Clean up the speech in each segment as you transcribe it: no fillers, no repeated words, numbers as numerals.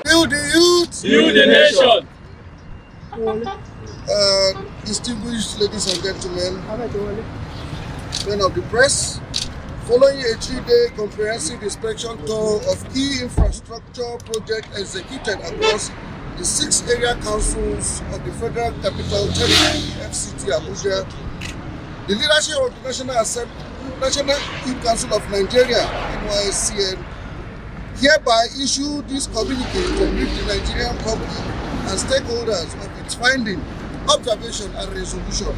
Build the youth. Build the nation. Distinguished ladies and gentlemen, men of the press, following a 3-day comprehensive inspection tour of key infrastructure projects executed across the 6 area councils of the Federal Capital Territory, FCT Abuja, the leadership of the National Youth Council of Nigeria, NYCN, hereby issue this communique to brief the Nigerian public and stakeholders of its finding, observation and resolution.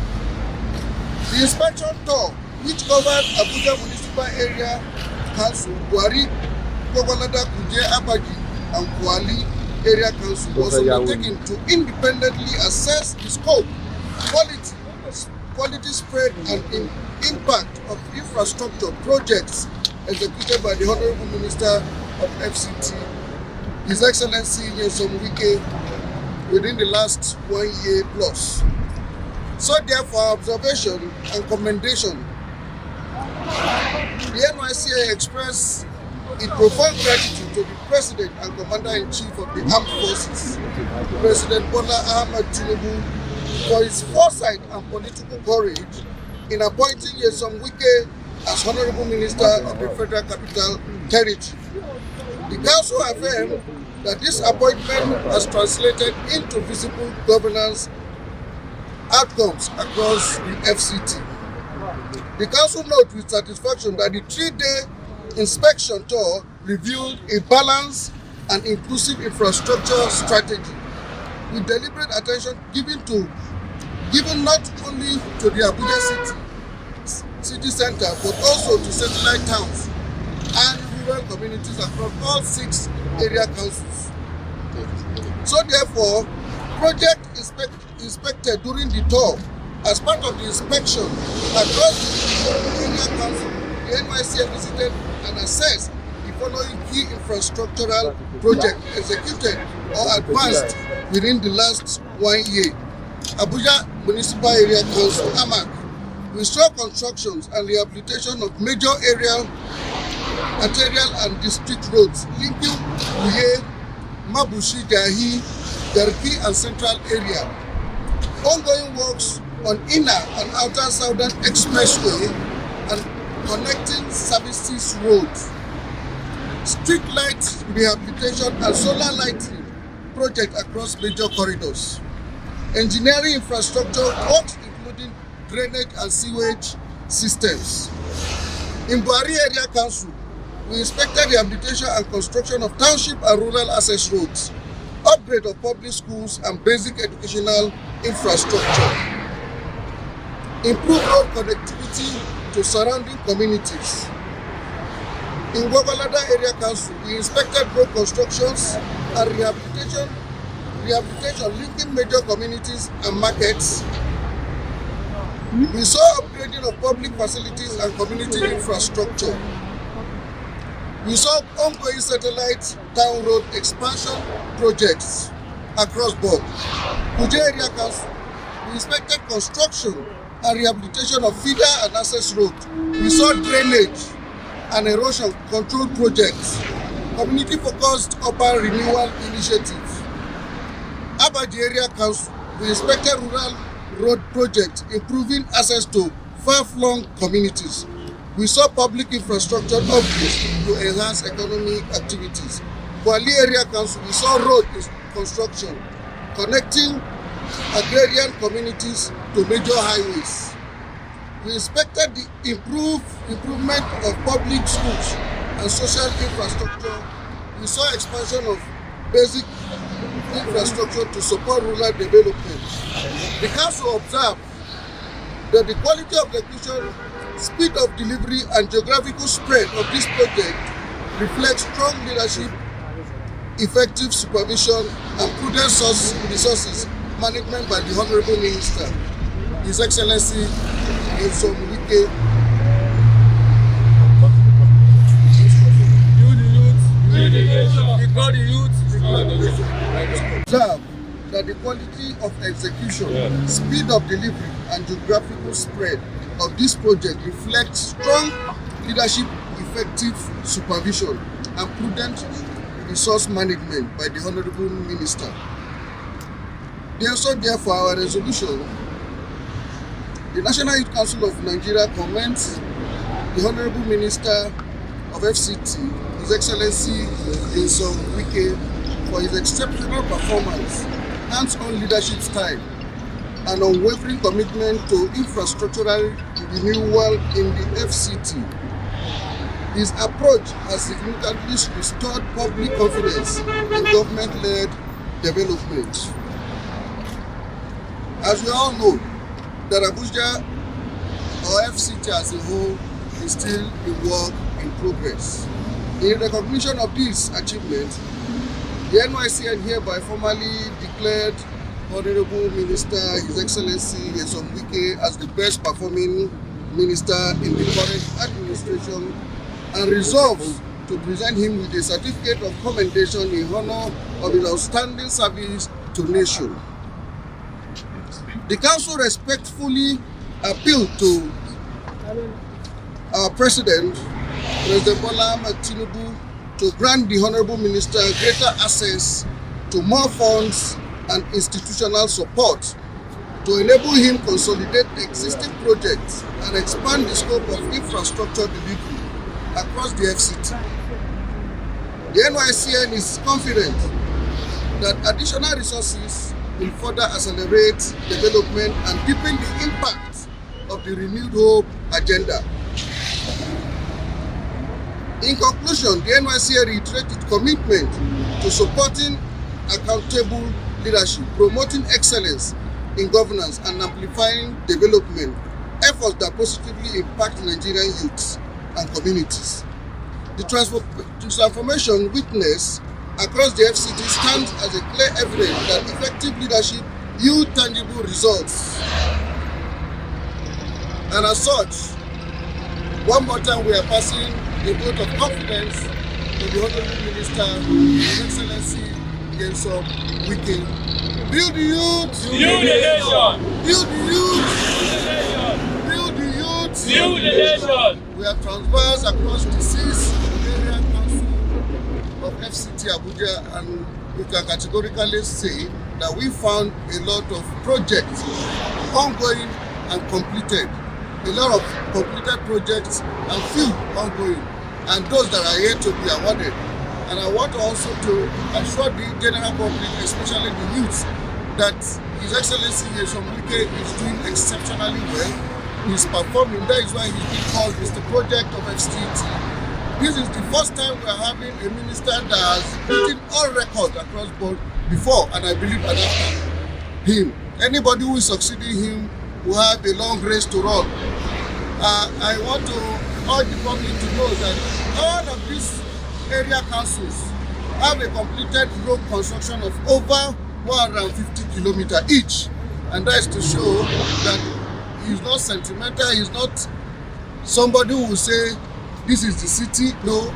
The inspection tour, which covered Abuja Municipal Area Council, Buhari, Gwagwalada, Kuje, Abaji and Kuali Area Council, was undertaken to independently assess the scope, quality spread and impact of infrastructure projects executed by the Honorable Minister of FCT, His Excellency Wike, within the last 1 year plus. So therefore, observation and commendation, the NYCN express its profound gratitude to the President and Commander-in-Chief of the Armed Forces, President Prof.Mgbeke, for his foresight and political courage in appointing Wike as Honorable Minister of the Federal Capital Territory. The Council affirmed that this appointment has translated into visible governance outcomes across the FCT. The Council notes with satisfaction that the 3-day inspection tour revealed a balanced and inclusive infrastructure strategy with deliberate attention given not only to the Abuja city center but also to satellite towns and rural communities across all 6 area councils. So therefore, project inspected during the tour as part of the inspection across the area council, the NYCN visited and assessed the following key infrastructural projects executed or advanced within the last 1 year. Abuja Municipal Area Council, AMAC, we saw constructions and rehabilitation of major arterial and district roads linking Uye, Mabushi, Jahi, Garki and Central area. Ongoing works on inner and outer southern expressway and connecting services roads. Street light rehabilitation and solar lighting project across major corridors. Engineering infrastructure works including drainage and sewage systems. In Buhari Area Council, we inspected rehabilitation and construction of township and rural access roads, upgrade of public schools and basic educational infrastructure, improve road connectivity to surrounding communities. In Gwagwalada Area Council, we inspected road constructions and rehabilitation linking major communities and markets. We saw upgrading of public facilities and community infrastructure. We saw ongoing satellite town road expansion projects across board. Kuje Area Council, we inspected construction and rehabilitation of feeder and access roads. We saw drainage and erosion control projects, community-focused urban renewal initiatives. Abaji Area Council, we inspected rural road projects improving access to far-flung communities. We saw public infrastructure upgrades to enhance economic activities. Kuali Area Council, we saw road construction connecting agrarian communities to major highways. We inspected the improvement of public schools and social infrastructure. We saw expansion of basic infrastructure to support rural development. The Council observed that the quality of execution, speed of delivery and geographical spread of this project reflects strong leadership, effective supervision and prudent resources management by the Honorable Minister, His Excellency Wike. Observe that the quality of execution, speed of delivery and geographical spread of this project reflects strong leadership, effective supervision and prudent resource management by the Honorable Minister. Therefore, our resolution, the National Youth Council of Nigeria commends the Honorable Minister of FCT, His Excellency Wike, for his exceptional performance, hands-on leadership style, and unwavering commitment to infrastructural renewal in the FCT. His approach has significantly restored public confidence in government-led development. As we all know, that Abuja or FCT as a whole is still a work in progress. In recognition of this achievement, the NYCN hereby formally declared Honorable Minister, His Excellency Wike, as the best performing minister in the current administration, and resolves to present him with a certificate of commendation in honor of his outstanding service to the nation. The Council respectfully appealed to our President, President Tinubu, to grant the Honorable Minister greater access to more funds and institutional support to enable him consolidate existing projects and expand the scope of infrastructure delivery across the FCT. The NYCN is confident that additional resources will further accelerate development and deepen the impact of the Renewed Hope agenda. In conclusion, the NYCN reiterates its commitment to supporting accountable leadership, promoting excellence in governance, and amplifying development efforts that positively impact Nigerian youths and communities. The transformation witnessed across the FCT stands as a clear evidence that effective leadership yields tangible results. And as such, one more time we are passing a vote of confidence to the Honorable Minister, His Excellency Wike. Build the youth! Build the nation! Build the youth! Build the nation! Build the youth! Build the nation! We have traversed across the 6 area council of FCT Abuja, and we can categorically say that we found a lot of projects ongoing and completed. A lot of completed projects and few ongoing, and those that are yet to be awarded. And I want also to assure the general public, especially the youths, that His Excellency Wike is doing exceptionally well. He's performing. That is why he's been called Mr. Project of FCT. This is the first time we are having a minister that has beaten all records across board before, and I believe at that time, him. Anybody who is succeeding him will have a long race to run. I want to urge the public to know that all of these area councils have a completed road construction of over 150 kilometers each, and that is to show that he's not sentimental. He's not somebody who will say this is the city. No,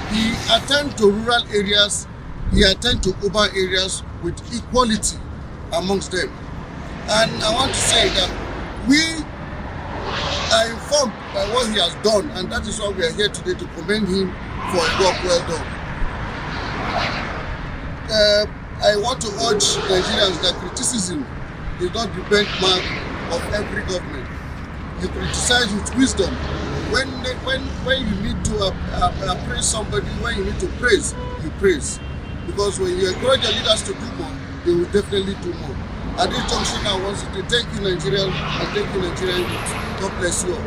he attends to rural areas, he attends to urban areas with equality amongst them. And I want to say that we are informed by what he has done, and that is why we are here today to commend him for a work well done. I want to urge Nigerians that criticism is not the benchmark of every government. You criticize with wisdom. When you need to appraise somebody, when you need to praise, you praise. Because when you encourage your leaders to do more, they will definitely do more. At this junction, I want to thank you, Nigerian, and thank you, Nigerian youth. God bless you all.